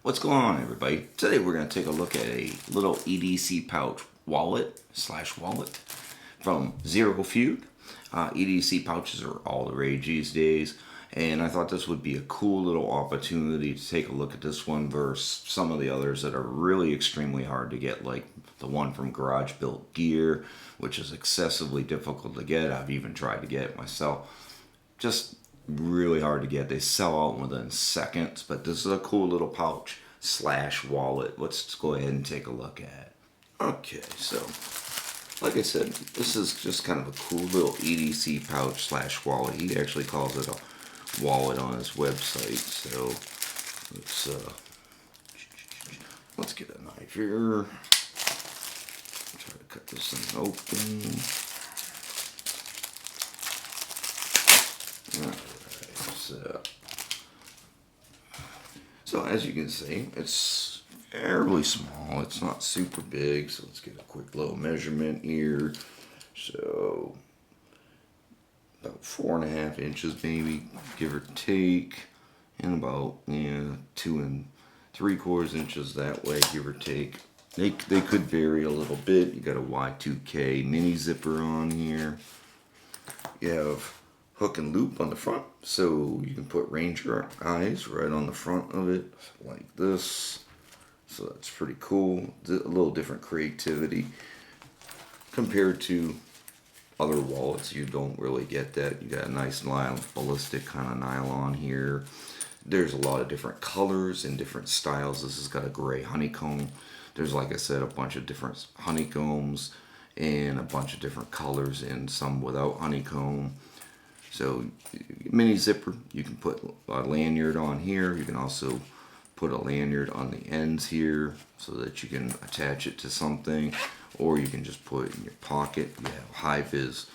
What's going on, everybody? Today we're going to take a look at a little EDC pouch wallet from Feud. EDC pouches are all the rage these days, and I thought this would be a cool little opportunity to take a look at this one versus some of the others that are really extremely hard to get, like the one from Garage Built Gear, which is excessively difficult to get. I've even tried to get it myself. Just really hard to get. They sell out within seconds, but this is a cool little pouch slash wallet. Let's go ahead and take a look at it. Okay, so like I said, this is just kind of a cool little EDC pouch slash wallet. He actually calls it a wallet on his website. So let's get a knife here. Try to cut this thing open. So as you can see, it's fairly small. It's not super big. So let's get a quick little measurement here. So about 4.5 inches, maybe, give or take, and about 2 3/4 inches that way, give or take. They could vary a little bit. You got a Y2K mini zipper on here. You have hook and loop on the front, so you can put Ranger eyes right on the front of it like this. So that's pretty cool. A little different creativity compared to other wallets. You don't really get that. You got a nice ballistic kind of nylon here. There's a lot of different colors and different styles. This has got a gray honeycomb. There's, like I said, a bunch of different honeycombs and a bunch of different colors, and some without honeycomb. So mini zipper, you can put a lanyard on here. You can also put a lanyard on the ends here so that you can attach it to something, or you can just put it in your pocket. You have high vis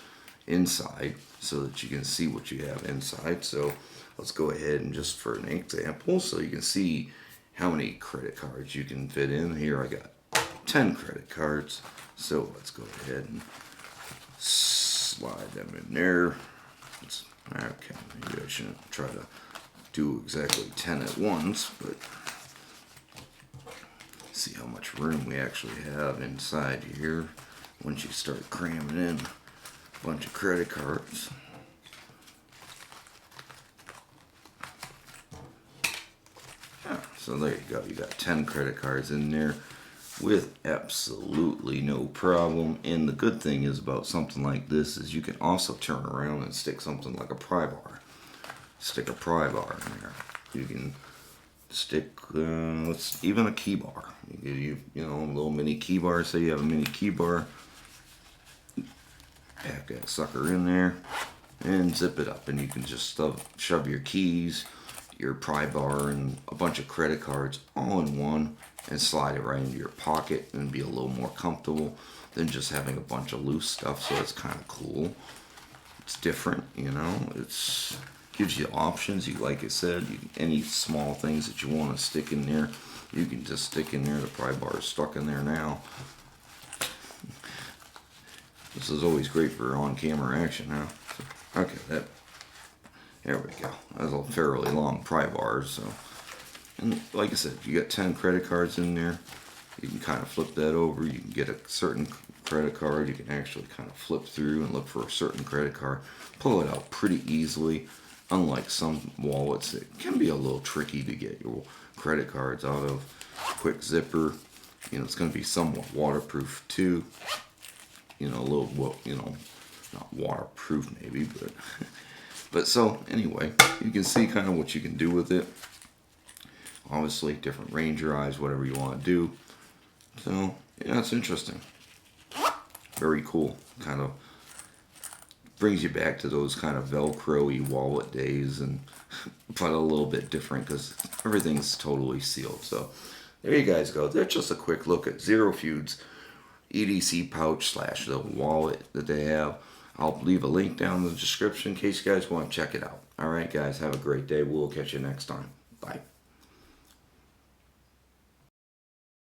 inside so that you can see what you have inside. So let's go ahead and just for an example, so you can see how many credit cards you can fit in. Here I got 10 credit cards. So let's go ahead and slide them in there. Okay, maybe I shouldn't try to do exactly 10 at once, but see how much room we actually have inside here once you start cramming in a bunch of credit cards. Yeah, so there you go. You got 10 credit cards in there with absolutely no problem. And the good thing is about something like this is you can also turn around and stick something like a pry bar. Stick a pry bar in there. You can stick even a key bar. You know, a little mini key bar. Say you have a mini key bar. Pack that sucker in there and zip it up, and you can just shove your keys, your pry bar, and a bunch of credit cards all in one, and slide it right into your pocket and be a little more comfortable than just having a bunch of loose stuff. So it's kind of cool. It's different, you know. It's gives you options. Like I said, any small things that you want to stick in there, you can just stick in there. The pry bar is stuck in there now. This is always great for on-camera action now. So, okay, there we go. That's a fairly long pry bar, so. And like I said, you got 10 credit cards in there. You can kind of flip that over. You can get a certain credit card. You can actually kind of flip through and look for a certain credit card. Pull it out pretty easily. Unlike some wallets, it can be a little tricky to get your credit cards out of. Quick zipper. You know, it's going to be somewhat waterproof too. You know, a little, you know, not waterproof maybe, but so anyway, you can see kind of what you can do with it. Obviously, different Ranger eyes, whatever you want to do. So, yeah, it's interesting. Very cool. Kind of brings you back to those kind of Velcro-y wallet days, but a little bit different because everything's totally sealed. So, there you guys go. That's just a quick look at Feud's EDC pouch slash the wallet that they have. I'll leave a link down in the description in case you guys want to check it out. All right, guys, have a great day. We'll catch you next time.